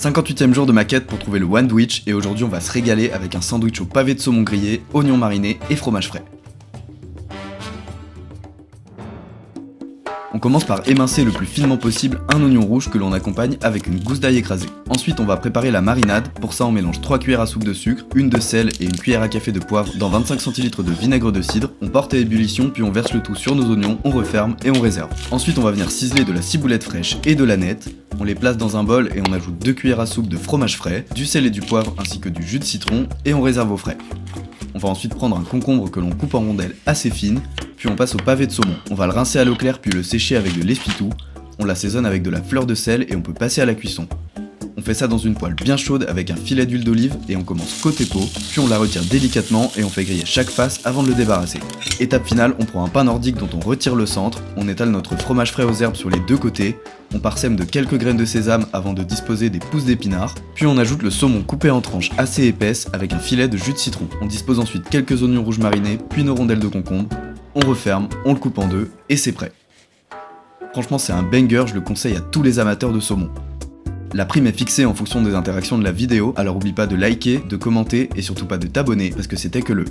58e jour de ma quête pour trouver le Wandwich et aujourd'hui on va se régaler avec un sandwich au pavé de saumon grillé, oignons marinés et fromage frais. On commence par émincer le plus finement possible un oignon rouge que l'on accompagne avec une gousse d'ail écrasée. Ensuite on va préparer la marinade, pour ça on mélange 3 cuillères à soupe de sucre, une de sel et une cuillère à café de poivre dans 25 centilitres de vinaigre de cidre, on porte à ébullition puis on verse le tout sur nos oignons, on referme et on réserve. Ensuite on va venir ciseler de la ciboulette fraîche et de l'aneth, on les place dans un bol et on ajoute 2 cuillères à soupe de fromage frais, du sel et du poivre ainsi que du jus de citron et on réserve au frais. On va ensuite prendre un concombre que l'on coupe en rondelles assez fines, puis on passe au pavé de saumon. On va le rincer à l'eau claire puis le sécher avec de l'espitou, on l'assaisonne avec de la fleur de sel et on peut passer à la cuisson. On fait ça dans une poêle bien chaude avec un filet d'huile d'olive et on commence côté peau, puis on la retire délicatement et on fait griller chaque face avant de le débarrasser. Étape finale, on prend un pain nordique dont on retire le centre, on étale notre fromage frais aux herbes sur les deux côtés, on parsème de quelques graines de sésame avant de disposer des pousses d'épinards, puis on ajoute le saumon coupé en tranches assez épaisses avec un filet de jus de citron. On dispose ensuite quelques oignons rouges marinés, puis nos rondelles de concombre, on referme, on le coupe en deux et c'est prêt. Franchement c'est un banger, je le conseille à tous les amateurs de saumon. La prime est fixée en fonction des interactions de la vidéo, alors oublie pas de liker, de commenter et surtout pas de t'abonner parce que c'était que le